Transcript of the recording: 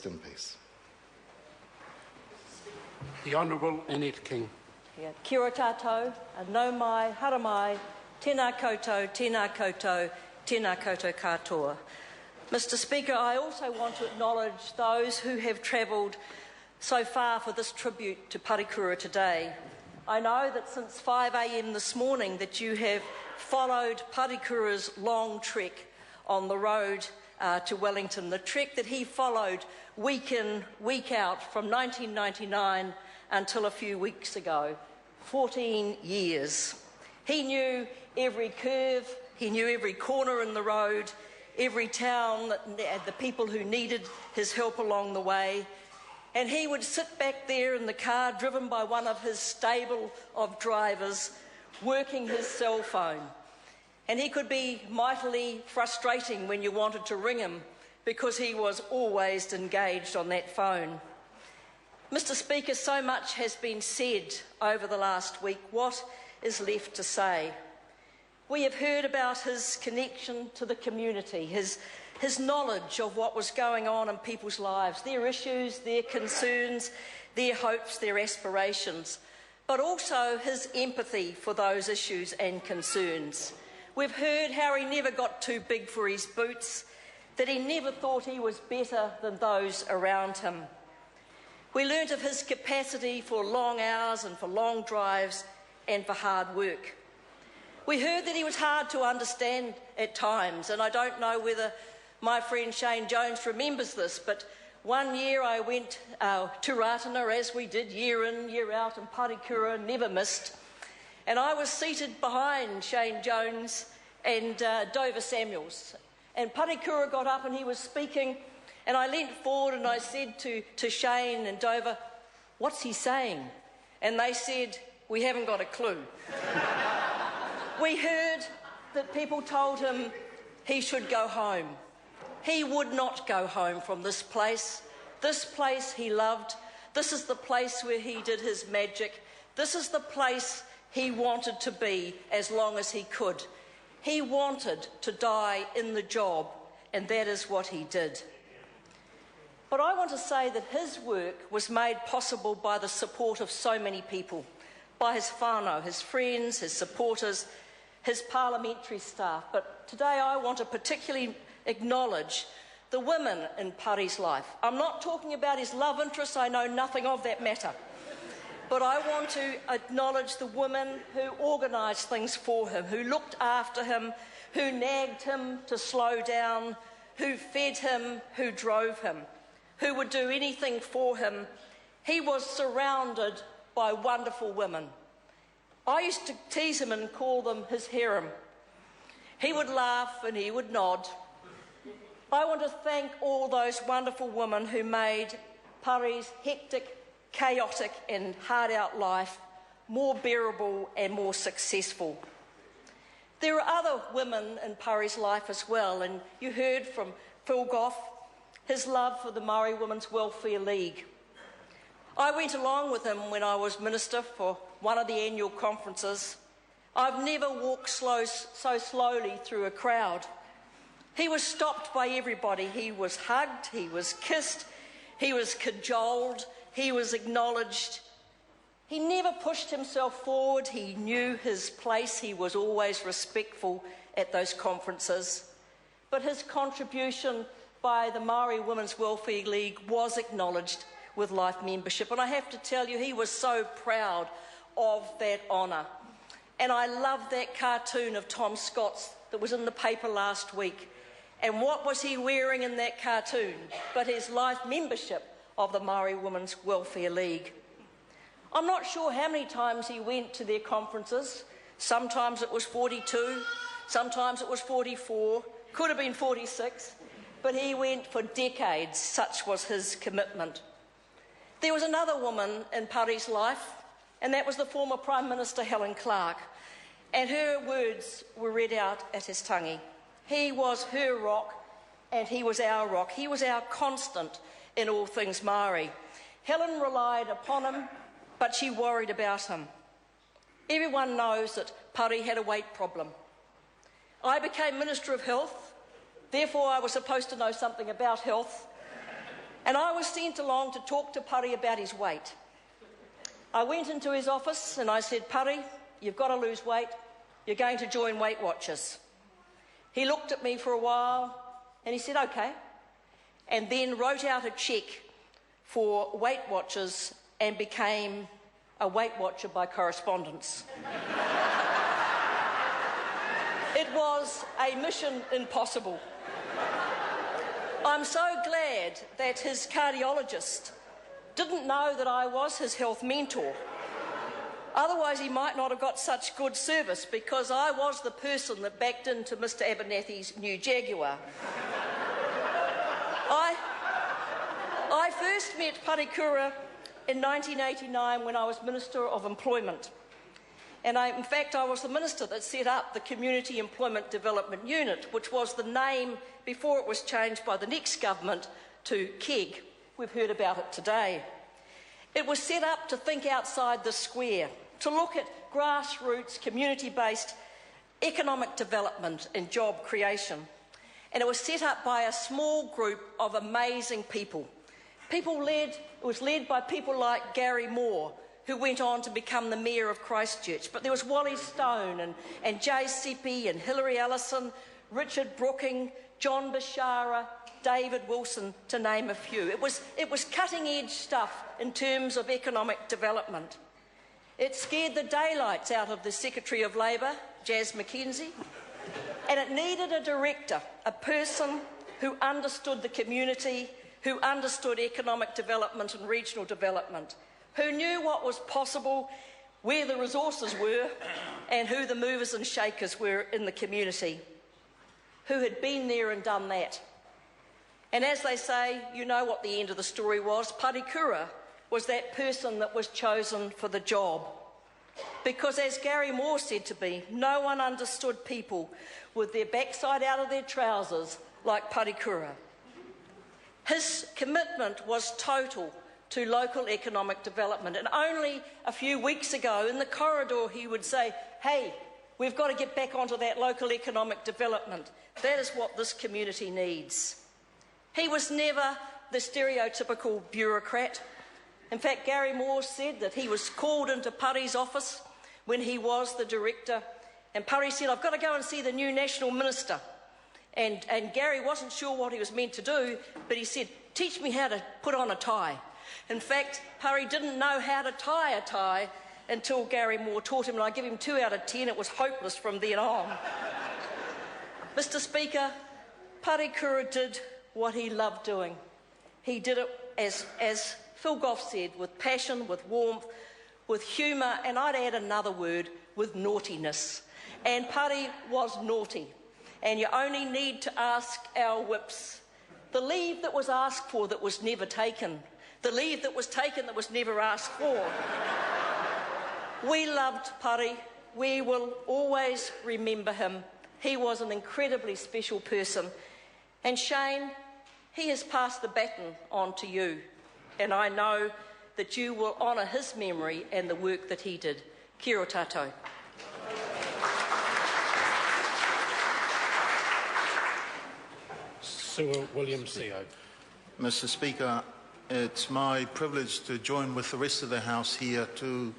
rest in peace. The Honourable Annette King. Yeah. Kia ora tātou, nau mai, hara mai, tēnā koutou, tēnā koutou, tēnā koutou katoa. Mr Speaker, I also want to acknowledge those who have travelled so far for this tribute to Parekura today. I know that since 5 a.m. this morning that you have followed Parekura's long trek on the road to Wellington, the trek that he followed week in, week out from 1999 until a few weeks ago, 14 years. He knew every curve, he knew every corner in the road, every town, the people who needed his help along the way. And he would sit back there in the car driven by one of his stable of drivers, working his cell phone. And he could be mightily frustrating when you wanted to ring him because he was always engaged on that phone. Mr Speaker, so much has been said over the last week. What is left to say? We have heard about his connection to the community, his knowledge of what was going on in people's lives, their issues, their concerns, their hopes, their aspirations, but also his empathy for those issues and concerns. We've heard how he never got too big for his boots, that he never thought he was better than those around him. We learnt of his capacity for long hours and for long drives and for hard work. We heard that he was hard to understand at times, and I don't know whether my friend Shane Jones remembers this, but one year I went to Ratana, as we did year in, year out, and Parekura never missed, and I was seated behind Shane Jones and Dover Samuels, and Parekura got up and he was speaking, and I leant forward and I said to Shane and Dover, "What's he saying?" And they said, "We haven't got a clue." We heard that people told him he should go home. He would not go home from this place he loved. This is the place where he did his magic. This is the place he wanted to be as long as he could. He wanted to die in the job, and that is what he did. But I want to say that his work was made possible by the support of so many people, by his whānau, his friends, his supporters, his parliamentary staff. But today I want to particularly acknowledge the women in Pare's life. I'm not talking about his love interests, I know nothing of that matter. But I want to acknowledge the women who organised things for him, who looked after him, who nagged him to slow down, who fed him, who drove him, who would do anything for him. He was surrounded by wonderful women. I used to tease him and call them his harem. He would laugh and he would nod. I want to thank all those wonderful women who made Pare's hectic, chaotic and hard-out life more bearable and more successful. There are other women in Pare's life as well, and you heard from Phil Goff, his love for the Maori Women's Welfare League. I went along with him when I was Minister for one of the annual conferences. I've never walked so slowly through a crowd. He was stopped by everybody. He was hugged, he was kissed, he was cajoled, he was acknowledged. He never pushed himself forward. He knew his place. He was always respectful at those conferences. But his contribution by the Maori Women's Welfare League was acknowledged with life membership. And I have to tell you, he was so proud of that honour. And I love that cartoon of Tom Scott's that was in the paper last week. And what was he wearing in that cartoon but his life membership of the Maori Women's Welfare League? I'm not sure how many times he went to their conferences. Sometimes it was 42, sometimes it was 44, could have been 46, but he went for decades. Such was his commitment. There was another woman in Pare's life, and that was the former Prime Minister Helen Clark, and her words were read out at his tangi. He was her rock, and he was our rock. He was our constant in all things Māori. Helen relied upon him, but she worried about him. Everyone knows that Pare had a weight problem. I became Minister of Health, therefore I was supposed to know something about health. and I was sent along to talk to Pari about his weight. I went into his office and I said, Pari, you've got to lose weight. You're going to join Weight Watchers. He looked at me for a while and he said, OK, and then wrote out a cheque for Weight Watchers and became a Weight Watcher by correspondence. It was a mission impossible. I'm so glad that his cardiologist didn't know that I was his health mentor. Otherwise, he might not have got such good service, because I was the person that backed into Mr Abernethy's new Jaguar. I first met Parekura in 1989 when I was Minister of Employment. And in fact, I was the minister that set up the Community Employment Development Unit, which was the name before it was changed by the next government to KEG. We've heard about it today. It was set up to think outside the square, to look at grassroots, community-based economic development and job creation. And it was set up by a small group of amazing people. It was led by people like Gary Moore, who went on to become the Mayor of Christchurch. But there was Wally Stone and Jay Seppi and Hilary Ellison, Richard Brooking, John Bashara, David Wilson, to name a few. It was cutting-edge stuff in terms of economic development. It scared the daylights out of the Secretary of Labour, Jazz McKenzie, and it needed a director, a person who understood the community, who understood economic development and regional development, who knew what was possible, where the resources were, and who the movers and shakers were in the community, who had been there and done that. And as they say, you know what the end of the story was. Parekura was that person that was chosen for the job. Because as Gary Moore said to me, no one understood people with their backside out of their trousers like Parekura. His commitment was total to local economic development. And only a few weeks ago in the corridor he would say, hey, we've got to get back onto that local economic development. That is what this community needs. He was never the stereotypical bureaucrat. In fact, Gary Moore said that he was called into Pari's office when he was the director, and Pari said, I've got to go and see the new National Minister. And Gary wasn't sure what he was meant to do, but he said, teach me how to put on a tie. In fact, Pari didn't know how to tie a tie until Gary Moore taught him, and I give him 2 out of 10. It was hopeless from then on. Mr Speaker, Parekura did what he loved doing. He did it, as Phil Goff said, with passion, with warmth, with humour, and I'd add another word, with naughtiness. And Pari was naughty. And you only need to ask our whips. The leave that was asked for that was never taken. The leave that was taken that was never asked for. We loved Pari. We will always remember him. He was an incredibly special person. And Shane, he has passed the baton on to you. And I know that you will honour his memory and the work that he did. Kia ora tātou. Sir William CO. Mr Speaker, it's my privilege to join with the rest of the House here to